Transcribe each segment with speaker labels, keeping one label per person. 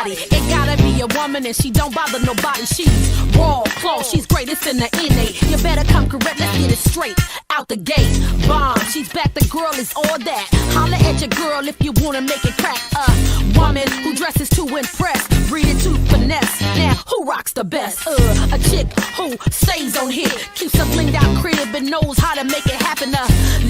Speaker 1: party. It gotta be a woman and she don't bother nobody. She's raw, close, she's greatest in the innate. You better come correct, let's get it straight out the gate. Bomb, she's back, the girl is all that. Holla at your girl if you wanna make it crack. Woman who dresses to impress, breeding to finesse. Now, who rocks the best? A chick who stays on hit, keeps a blinged out crib and knows how to make it happen.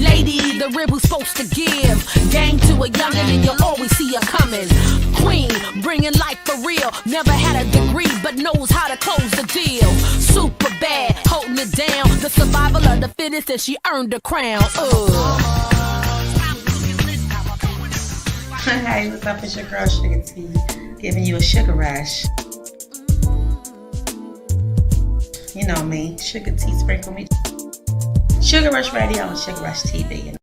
Speaker 1: Lady, the rib who's supposed to give game to a youngin' and you'll always see her coming. Queen, bringing life for real. Never had a degree, but knows how to close the deal. Super bad, holding it down. The survival of the fittest, and she earned the crown.
Speaker 2: Hey, what's up? It's your girl Suga-T, giving you a sugar rush. You know me, Suga-T, sprinkle me. Sugar Rush Radio and Sugar Rush TV. You know?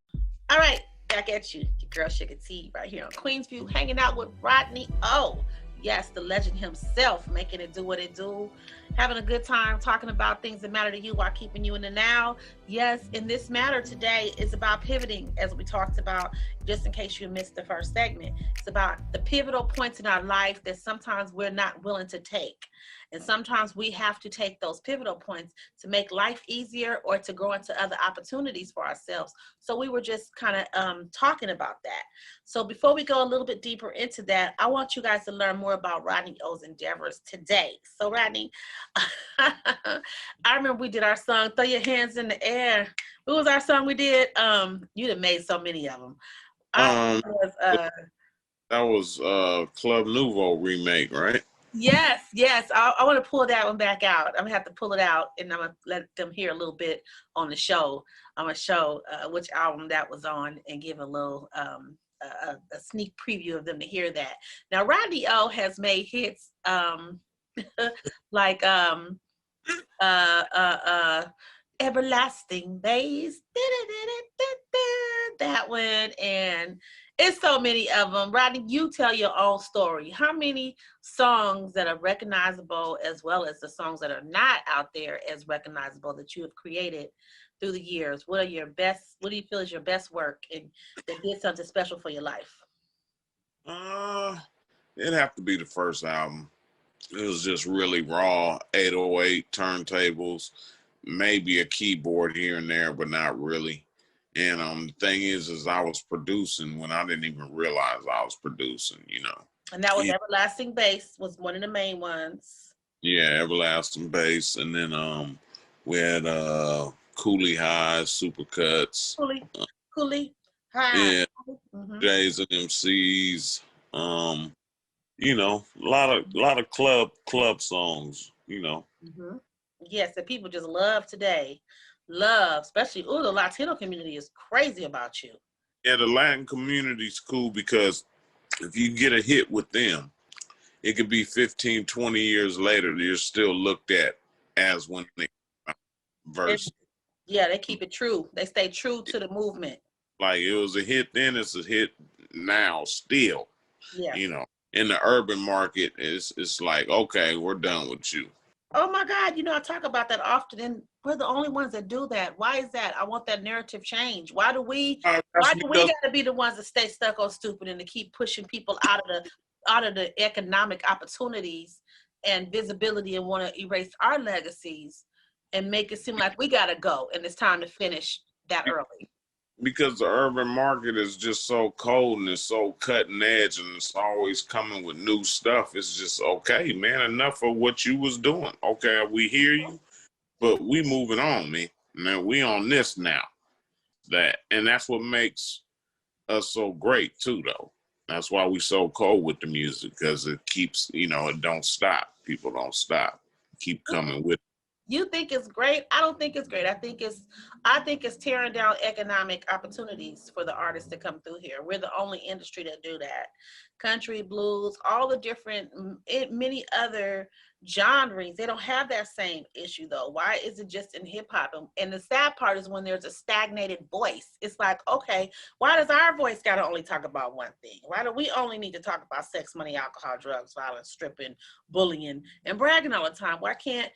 Speaker 2: All right, back at you, your girl Suga-T, right here on Queensview, hanging out with Rodney. Oh, yes, the legend himself, making it do what it do. Having a good time talking about things that matter to you while keeping you in the now. Yes, in this matter today is about pivoting, as we talked about, just in case you missed the first segment. It's about the pivotal points in our life that sometimes we're not willing to take. And sometimes we have to take those pivotal points to make life easier or to grow into other opportunities for ourselves. So we were just kind of talking about that. So before we go a little bit deeper into that, I want you guys to learn more about Rodney O's endeavors today. So Rodney, I remember we did our song, Throw Your Hands in the Air. What was our song we did? You'd have made so many of them.
Speaker 3: That was Club Nouveau remake, right?
Speaker 2: Yes. I want to pull that one back out. I'm gonna have to pull it out, and I'm gonna let them hear a little bit on the show. I'm gonna show which album that was on and give a little a sneak preview of them to hear that. Now, Rodney O has made hits like Everlasting Days, that one, and it's so many of them. Rodney, you tell your own story. How many songs that are recognizable, as well as the songs that are not out there as recognizable, that you have created through the years? What do you feel is your best work and that did something special for your life?
Speaker 3: It'd have to be the first album. It was just really raw, 808 turntables, maybe a keyboard here and there, but not really. And the thing is I was producing when I didn't even realize I was producing, you know.
Speaker 2: And that was Everlasting Bass was one of the main ones.
Speaker 3: Yeah, Everlasting Bass. And then we had Coolie High, Supercuts.
Speaker 2: Coolie High.
Speaker 3: Yeah, J's and MCs. You know, a lot of club songs, you know.
Speaker 2: Mm-hmm. Yes, that people just love today. Love, especially, the Latino community is crazy about you.
Speaker 3: Yeah, the Latin community's cool because if you get a hit with them, it could be 15, 20 years later, you're still looked at as when they verse.
Speaker 2: Yeah, they keep it true. They stay true to the movement.
Speaker 3: Like it was a hit then, it's a hit now still.
Speaker 2: Yeah.
Speaker 3: You know, in the urban market, it's like, okay, we're done with you.
Speaker 2: Oh my God, I talk about that often, and we're the only ones that do that. Why is that? I want that narrative change. Why do we gotta be the ones that stay stuck on stupid and to keep pushing people out of the economic opportunities and visibility and want to erase our legacies and make it seem like we gotta go and it's time to finish that early?
Speaker 3: Because the urban market is just so cold and it's so cutting edge and it's always coming with new stuff. It's just, okay, man, enough of what you was doing. Okay, we hear you, but we moving on, man. Man, we on this now. And that's what makes us so great too, though. That's why we so cold with the music, because it keeps, it don't stop. People don't stop. Keep coming with it.
Speaker 2: You think it's great? I don't think it's great. I think it's tearing down economic opportunities for the artists to come through here. We're the only industry that do that. Country, blues, all the different, many other genres, they don't have that same issue though. Why is it just in hip hop? And the sad part is when there's a stagnated voice. It's like, okay, why does our voice gotta only talk about one thing? Why do we only need to talk about sex, money, alcohol, drugs, violence, stripping, bullying, and bragging all the time? Why can't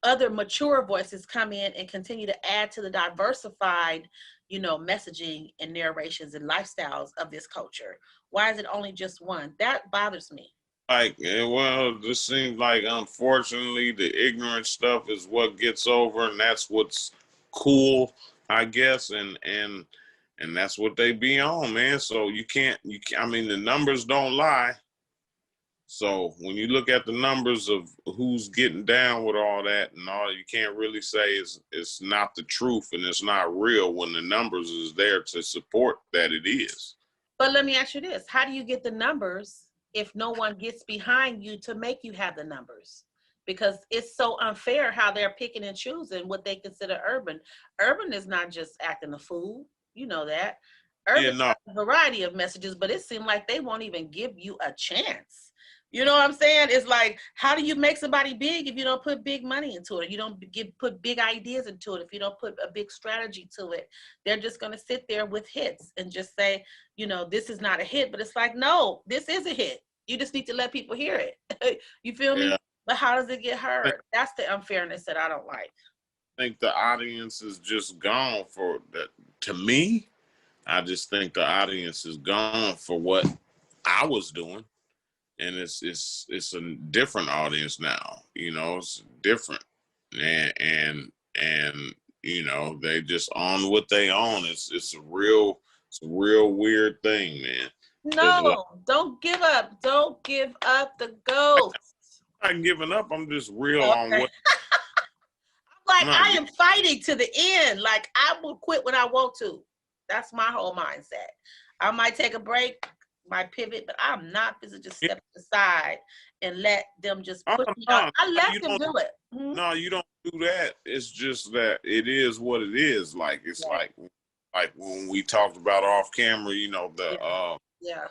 Speaker 2: other mature voices come in and continue to add to the diversified, messaging and narrations and lifestyles of this culture? Why is it only just one? That bothers me.
Speaker 3: Like, well, this seems like unfortunately the ignorant stuff is what gets over, and that's what's cool, I guess, and that's what they be on, man. So I mean, the numbers don't lie. So when you look at the numbers of who's getting down with all that and all, you can't really say it's not the truth and it's not real when the numbers is there to support that it is.
Speaker 2: But let me ask you this. How do you get the numbers if no one gets behind you to make you have the numbers? Because it's so unfair how they're picking and choosing what they consider urban. Urban is not just acting a fool. You know that.
Speaker 3: Yeah,
Speaker 2: Urban
Speaker 3: no,
Speaker 2: has a variety of messages, but it seems like they won't even give you a chance. You know what I'm saying? It's like, how do you make somebody big if you don't put big money into it? You don't put big ideas into it. If you don't put a big strategy to it, they're just going to sit there with hits and just say, you know, this is not a hit. But it's like, no, this is a hit. You just need to let people hear it. You feel me?
Speaker 3: yeah.
Speaker 2: But how does it get heard? That's the unfairness that I don't like.
Speaker 3: I think the audience is just gone for that. To me, I just think the audience is gone for what I was doing, and it's a different audience now. You know, it's different, and you know they just on what they own. It's a real weird thing, man. There's a lot.
Speaker 2: No, don't give up. Don't give up the ghost.
Speaker 3: I'm not giving up. I'm just real on
Speaker 2: Okay.
Speaker 3: what.
Speaker 2: Like,
Speaker 3: I'm not.
Speaker 2: I am fighting to the end. Like, I will quit when I want to. That's my whole mindset. I might take a break, might pivot, but I'm not busy just stepping aside and let them just
Speaker 3: Oh
Speaker 2: push me out.
Speaker 3: no,
Speaker 2: I let
Speaker 3: you
Speaker 2: them
Speaker 3: don't.
Speaker 2: do it. Mhm.
Speaker 3: No, you don't do that. It's just that it is what it is. Like it's
Speaker 2: Yeah,
Speaker 3: like when we talked about off camera, you know,
Speaker 2: yeah, yeah.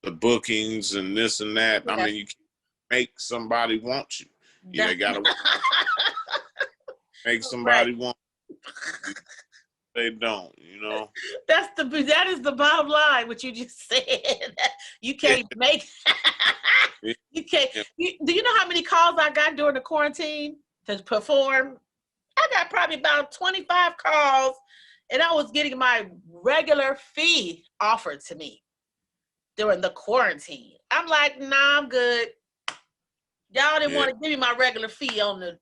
Speaker 3: the bookings and this and that. I
Speaker 2: Yes.
Speaker 3: mean, you can't make somebody want you. You
Speaker 2: That-
Speaker 3: they gotta make
Speaker 2: right.
Speaker 3: somebody want you. They don't, you know.
Speaker 2: That is the bottom line, what you just said. You
Speaker 3: Yeah,
Speaker 2: can't make
Speaker 3: yeah,
Speaker 2: you can't
Speaker 3: yeah.
Speaker 2: do you know how many calls I got during the quarantine to perform? I got probably about 25 calls, and I was getting my regular fee offered to me during the quarantine. I'm like, nah, I'm good. Y'all didn't
Speaker 3: Yeah.
Speaker 2: want to give me my regular fee on the,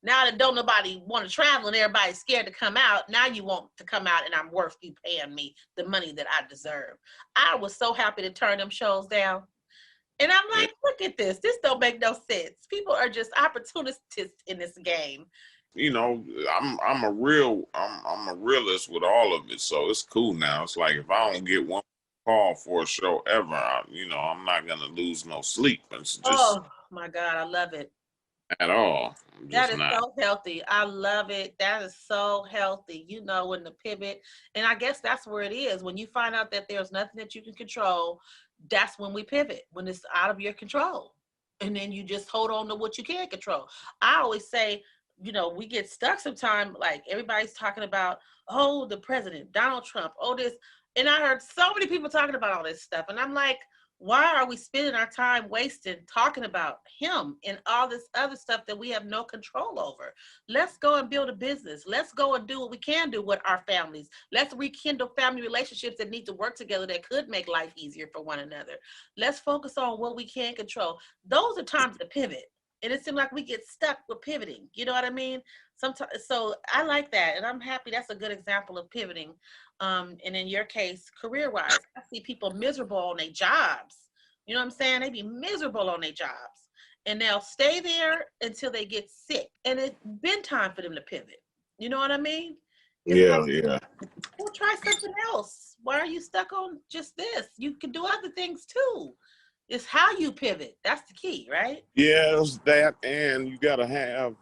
Speaker 2: now that don't nobody want to travel and everybody's scared to come out, now you want to come out and I'm worth you paying me the money that I deserve. I was so happy to turn them shows down. And I'm
Speaker 3: Yeah.
Speaker 2: like, look at this. This don't make no sense. People are just opportunists in this game.
Speaker 3: You know, I'm a realist with all of it, so it's cool now. It's like if I don't get one call for a show ever, I'm not gonna lose no sleep. It's just
Speaker 2: Oh my God, I love it.
Speaker 3: at all. I'm
Speaker 2: That
Speaker 3: just
Speaker 2: is
Speaker 3: not.
Speaker 2: so healthy. I love it. That is so healthy. When the pivot, and I guess that's where it is. When you find out that there's nothing that you can control, that's when we pivot, when it's out of your control. And then you just hold on to what you can control. I always say, we get stuck sometimes, like everybody's talking about, oh, the president, Donald Trump, oh, this. And I heard so many people talking about all this stuff. And I'm like, why are we spending our time wasting talking about him and all this other stuff that we have no control over? Let's go and build a business. Let's go and do what we can do with our families. Let's rekindle family relationships that need to work together that could make life easier for one another. Let's focus on what we can control. Those are times to pivot. And it seems like we get stuck with pivoting. You know what I mean? Sometimes, so I like that. And I'm happy that's a good example of pivoting. And in your case, career-wise, I see people miserable on their jobs. You know what I'm saying? They be miserable on their jobs. And they'll stay there until they get sick. And it's been time for them to pivot. You know what I mean? It's like,
Speaker 3: Yeah, yeah.
Speaker 2: well, try something else. Why are you stuck on just this? You can do other things too. It's how you pivot. That's the key, right?
Speaker 3: Yeah, it's that, and you gotta have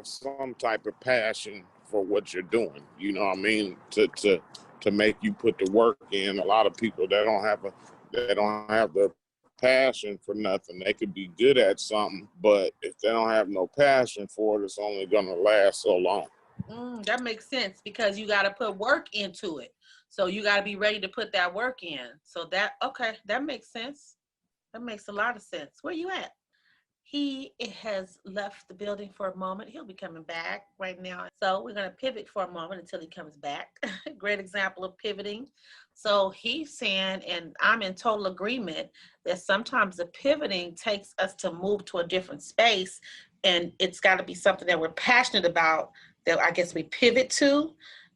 Speaker 3: some type of passion for what you're doing. You know what I mean? To make you put the work in. A lot of people they don't have the passion for nothing. They could be good at something, but if they don't have no passion for it, it's only gonna last so long.
Speaker 2: That makes sense because you got to put work into it. So you got to be ready to put that work in. So okay, that makes sense. That makes a lot of sense. Where you at? He has left the building for a moment. He'll be coming back right now. So we're going to pivot for a moment until he comes back. great example of pivoting. So he's saying, and I'm in total agreement, that sometimes the pivoting takes us to move to a different space, and it's got to be something that we're passionate about, that I guess we pivot to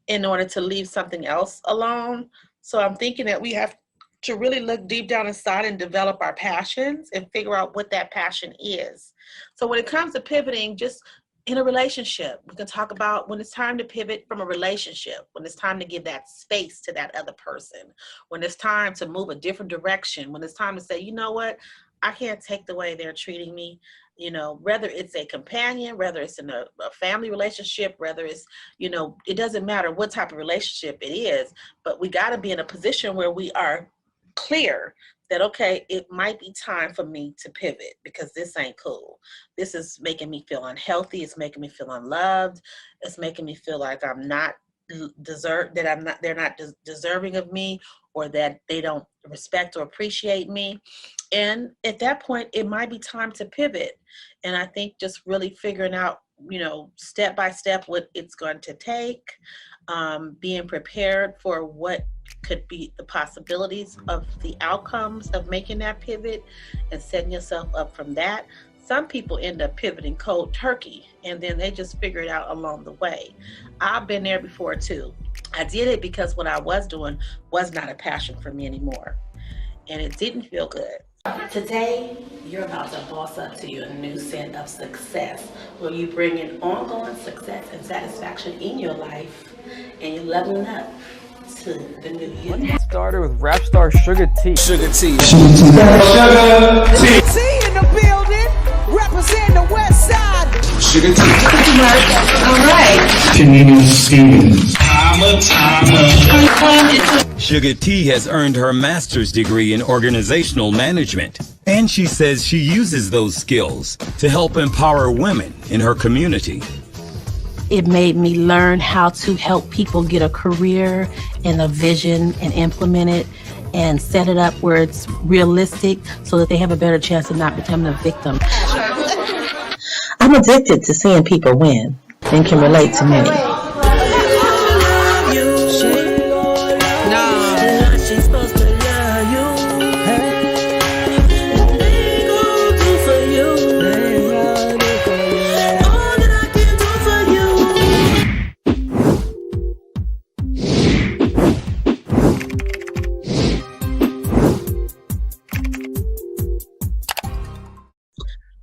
Speaker 2: in order to leave something else alone. So I'm thinking that we have to really look deep down inside and develop our passions and figure out what that passion is. So when it comes to pivoting, just in a relationship, we can talk about when it's time to pivot from a relationship, when it's time to give that space to that other person, when it's time to move a different direction, when it's time to say, you know what, I can't take the way they're treating me. You know, whether it's a companion, whether it's in a family relationship, whether it's, you know, it doesn't matter what type of relationship it is, but we got to be in a position where we are clear that, okay, it might be time for me to pivot because this ain't cool. This is making me feel unhealthy. It's making me feel unloved. It's making me feel like I'm not they're not deserving of me, or that they don't respect or appreciate me. And at that point, it might be time to pivot. And I think just really figuring out, you know, step by step what it's going to take, being prepared for what could be the possibilities of the outcomes of making that pivot, and setting yourself up from that. Some people end up pivoting cold turkey, and then they just figure it out along the way. I've been there before too. I did it because what I was doing was not a passion for me anymore, and it didn't feel good. Today, you're about to boss up to your new set of success, where you bring in ongoing success and satisfaction in your life, and you're leveling up to the new you.
Speaker 4: Started with rap star Suga-T.
Speaker 5: Suga-T.
Speaker 6: Suga-T in the building, represent the west side.
Speaker 5: Suga-T.
Speaker 2: All right.
Speaker 7: Suga-T has earned her master's degree in organizational management, and she says she uses those skills to help empower women in her community.
Speaker 1: It made me learn how to help people get a career and a vision and implement it and set it up where it's realistic so that they have a better chance of not becoming a victim.
Speaker 8: I'm addicted to seeing people win and can relate to many.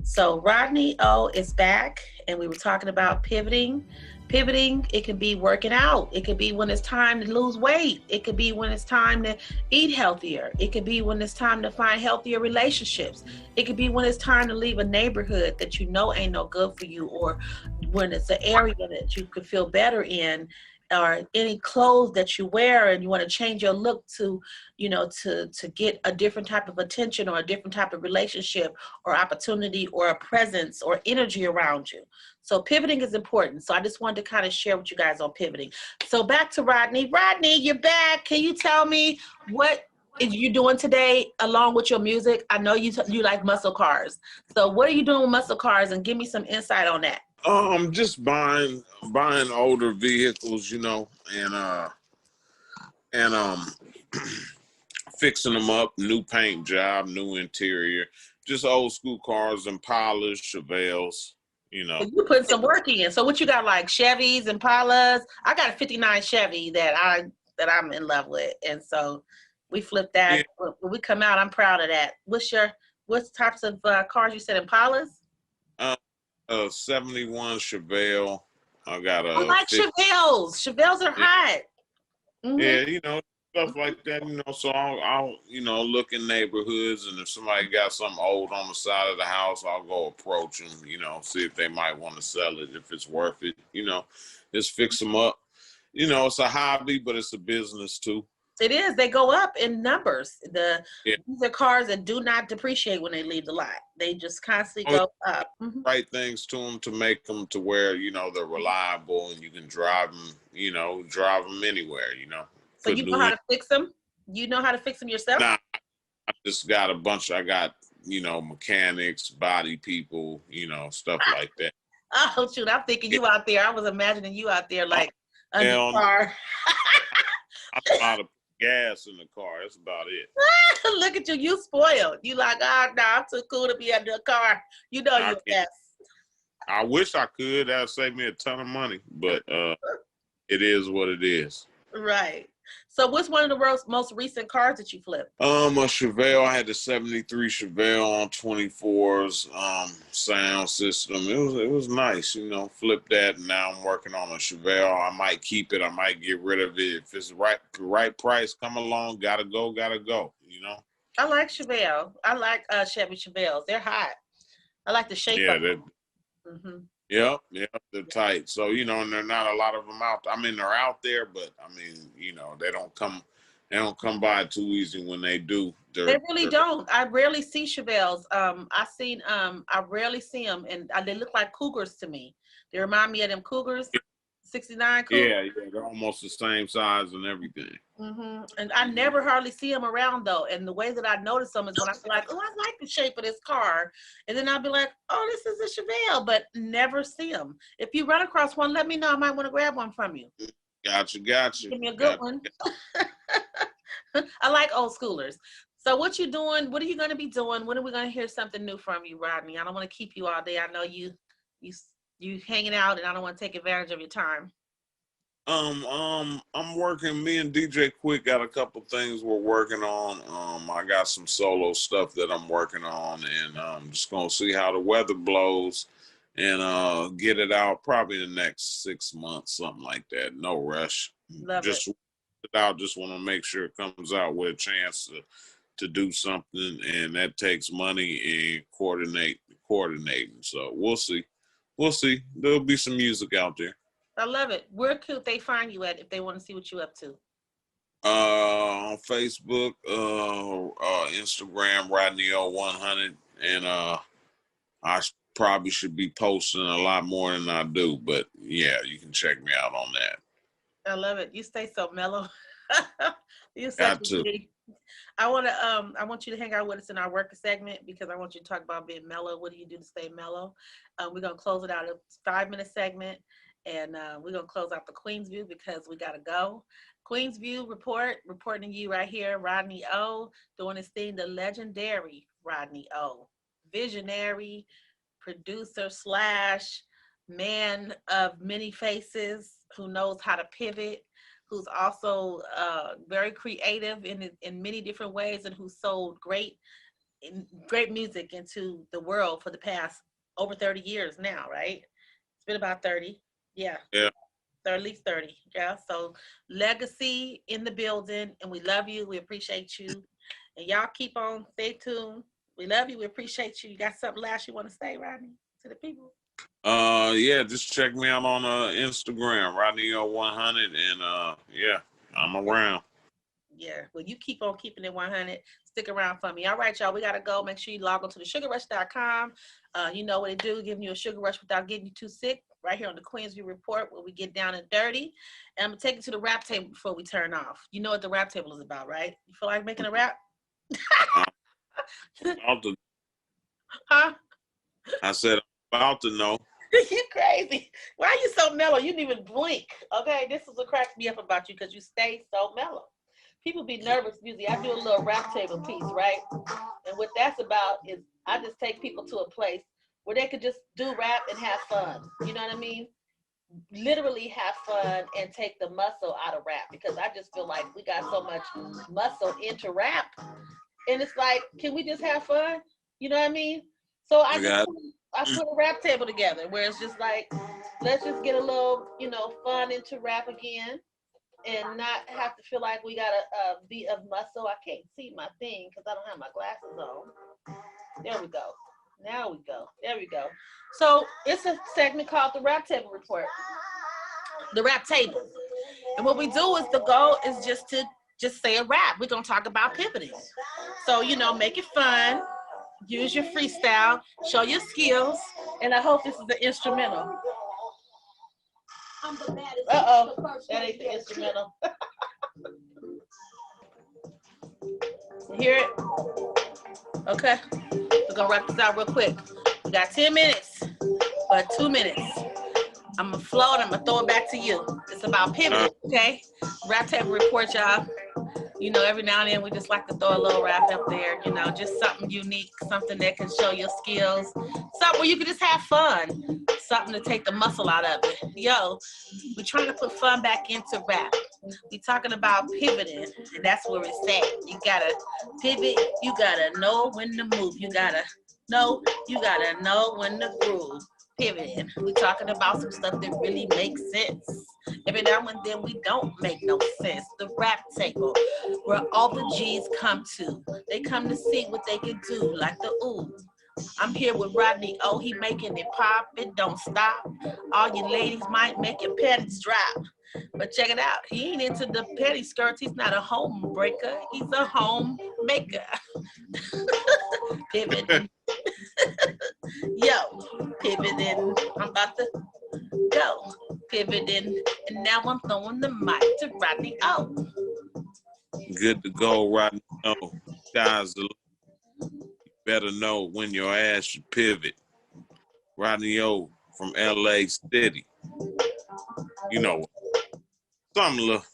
Speaker 2: So Rodney O is back, and we were talking about pivoting. Pivoting, it can be working out. It could be when it's time to lose weight. It could be when it's time to eat healthier. It could be when it's time to find healthier relationships. It could be when it's time to leave a neighborhood that you know ain't no good for you, or when it's an area that you could feel better in, or any clothes that you wear and you want to change your look to, you know, to get a different type of attention or a different type of relationship or opportunity or a presence or energy around you. So pivoting is important. So I just wanted to kind of share with you guys on pivoting. So back to Rodney. Rodney, you're back. Can you tell me what is you doing today along with your music? I know you like muscle cars. So what are you doing with muscle cars, and give me some insight on that.
Speaker 3: Just buying older vehicles, you know, and fixing them up, new paint job, new interior, just old school cars, Impalas, Chevelles, you know.
Speaker 2: You putting some work in. So what you got, like Chevys, Impalas? I got a '59 Chevy that I'm in love with, and so we flipped that. Yeah. When we come out, I'm proud of that. What types of cars you said? Impalas?
Speaker 3: 71 Chevelle. I got a.
Speaker 2: I like Chevelles. Chevelles are hot. Mm-hmm.
Speaker 3: Yeah, you know, stuff like that. You know, so I'll you know, look in neighborhoods, and if somebody got something old on the side of the house, I'll go approach them. You know, see if they might want to sell it, if it's worth it. You know, just fix them up. You know, it's a hobby, but it's a business too.
Speaker 2: It is. They go up in numbers. These are cars that do not depreciate when they leave the lot. They just constantly go up. Mm-hmm.
Speaker 3: Right things to them to make them to where, you know, they're reliable and you can drive them, you know, anywhere, you know.
Speaker 2: So you know how to fix them? You know how to fix them yourself?
Speaker 3: Nah, I just got I got, you know, mechanics, body people, you know, stuff like that.
Speaker 2: Oh, shoot. I'm thinking you out there. I was imagining you out there like a car.
Speaker 3: I'm about to put gas in the car. That's about it.
Speaker 2: Look at you. You spoiled. You like, nah, I'm too cool to be under a car. You know you're the best.
Speaker 3: I wish I could. That would save me a ton of money, but it is what it is.
Speaker 2: Right. So what's one of the most recent cars that you flipped?
Speaker 3: A Chevelle. I had the 73 Chevelle on 24's sound system. It was nice, flip that, and now I'm working on a Chevelle. I might keep it, I might get rid of it. If it's the right price come along, gotta go, I
Speaker 2: like Chevelle. I like Chevy Chevelles. They're hot. I like the shape of them. Mm-hmm.
Speaker 3: Yep, they're tight. So, and there are not a lot of them out. I mean, they're out there, but I mean, they don't come by too easy when they do.
Speaker 2: They really don't. I rarely see Chevelles. I rarely see them, and they look like Cougars to me. They remind me of them Cougars, 69 Cougars.
Speaker 3: Yeah, they're almost the same size and everything.
Speaker 2: Mm-hmm. And I never hardly see them around though. And the way that I notice them is when I feel like, oh, I like the shape of this car, and then I'll be like, oh, this is a Chevelle, but never see them. If you run across one, let me know. I might want to grab one from you.
Speaker 3: Gotcha.
Speaker 2: Give me a good one. I like old schoolers. So what you doing? What are you going to be doing? When are we going to hear something new from you, Rodney? I don't want to keep you all day. I know you hanging out, and I don't want to take advantage of your time.
Speaker 3: I'm working. Me and DJ Quick got a couple things we're working on. I got some solo stuff that I'm working on, and I'm just gonna see how the weather blows, and get it out probably in the next 6 months, something like that. No rush. Just want to make sure it comes out with a chance to do something, and that takes money and coordinating. So we'll see. There'll be some music out there.
Speaker 2: I love it. Where could they find you at if they want to see what you're up to?
Speaker 3: On Facebook, Instagram, Rodney0100, and I probably should be posting a lot more than I do, but yeah, you can check me out on that.
Speaker 2: I love it. You stay so mellow. You're
Speaker 3: Got
Speaker 2: such a
Speaker 3: to.
Speaker 2: G. I want you to hang out with us in our work segment because I want you to talk about being mellow. What do you do to stay mellow? We're gonna close it out. It's a 5-minute segment. And we're going to close out the Queen's View because we got to go. Queen's View reporting to you right here, Rodney O, doing his thing, the legendary Rodney O. Visionary, producer / man of many faces who knows how to pivot, who's also very creative in many different ways, and who sold great music into the world for the past over 30 years now, right? It's been about 30. Yeah. At least 30. Yeah. So legacy in the building, and we love you. We appreciate you. And y'all keep on, stay tuned. We love you. We appreciate you. You got something last you want to say, Rodney, to the people?
Speaker 3: Yeah, just check me out on Instagram, Rodney0100, and yeah, I'm around.
Speaker 2: Yeah, well, you keep on keeping it 100. Stick around for me. All right, y'all, we got to go. Make sure you log on to the sugarrush.com. You know what it do, giving you a sugar rush without getting you too sick, right here on the Queen's View Report, where we get down and dirty. And I'm going to take you to the rap table before we turn off. You know what the rap table is about, right? You feel like making a rap? Huh?
Speaker 3: I said, I'm about to know.
Speaker 2: You crazy. Why are you so mellow? You didn't even blink. Okay, this is what cracks me up about you, because you stay so mellow. People be nervous usually. I do a little rap table piece, right? And what that's about is I just take people to a place where they could just do rap and have fun. You know what I mean? Literally have fun and take the muscle out of rap, because I just feel like we got so much muscle into rap. And it's like, can we just have fun? You know what I mean? So I put a rap table together where it's just like, let's just get a little, fun into rap again. And not have to feel like we got a beat of muscle. I can't see my thing because I don't have my glasses on. There we go. Now we go. There we go. So it's a segment called the Rap Table Report. The Rap Table. And what we do is, the goal is just to say a rap. We're going to talk about pivoting. So, make it fun. Use your freestyle. Show your skills. And I hope this is the instrumental. Uh-oh, that ain't the instrumental. Hear it? Okay, we're gonna wrap this out real quick. We got 10 minutes, but 2 minutes. I'm gonna flow and I'm gonna throw it back to you. It's about pivoting, okay? Rap tape report, y'all. You know, every now and then we just like to throw a little rap up there, you know, just something unique, something that can show your skills, something where you can just have fun, something to take the muscle out of it. Yo, we're trying to put fun back into rap. We're talking about pivoting, and that's where it's at. You gotta pivot, you gotta know when to move, you gotta know when to groove. Pivoting. We're talking about some stuff that really makes sense. Every now and then we don't make no sense. The rap table, where all the G's come to. They come to see what they can do, like the ooh. I'm here with Rodney. Oh, he making it pop. It don't stop. All you ladies might make your panties drop. But check it out. He ain't into the petty skirts. He's not a home breaker. He's a home maker. Pivoting. Yo, pivoting. I'm about to go. Pivoting. And now I'm throwing the mic to Rodney O.
Speaker 3: Good to go, Rodney O. Guys, you better know when your ass should pivot. Rodney O from LA City. You know, something little.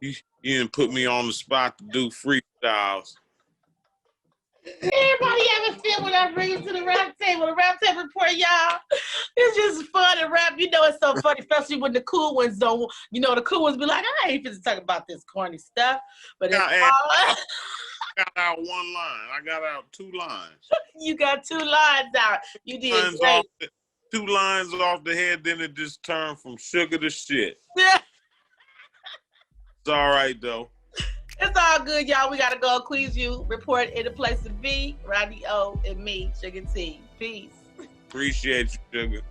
Speaker 3: You didn't put me on the spot to do freestyles.
Speaker 2: Everybody ever feel when I bring it to the rap table report, y'all? It's just fun to rap. You know, it's so funny, especially when the cool ones don't. You know, the cool ones be like, I ain't finna talk about this corny stuff. But it's all.
Speaker 3: I got out one line. I got out 2 lines.
Speaker 2: You got 2 lines out. You did great.
Speaker 3: 2 lines off the head, then it just turned from sugar to shit. It's all right, though.
Speaker 2: It's all good, y'all. We got to go. Queensview report in the place to be. Rodney O and me, Suga-T. Peace.
Speaker 3: Appreciate you, Sugar.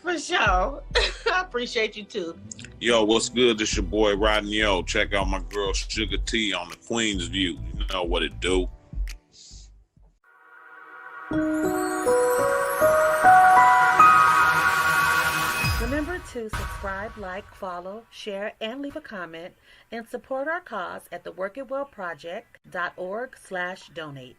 Speaker 2: For sure. I appreciate you, too.
Speaker 3: Yo, what's good? This your boy, Rodney O. Check out my girl, Suga-T, on the Queensview. You know what it do.
Speaker 2: Remember to subscribe, like, follow, share, and leave a comment, and support our cause at theworkitwellproject.org/donate.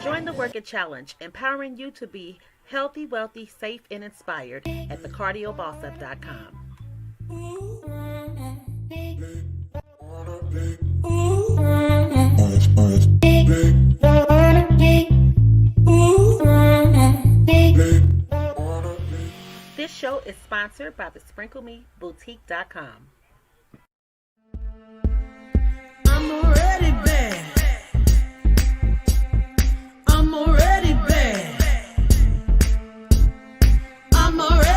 Speaker 2: Join the Work It Challenge, empowering you to be healthy, wealthy, safe, and inspired at thecardioboss-up.com. This show is sponsored by the SprinkleMeBoutique.com.
Speaker 6: I'm already bad. I'm already bad. I'm already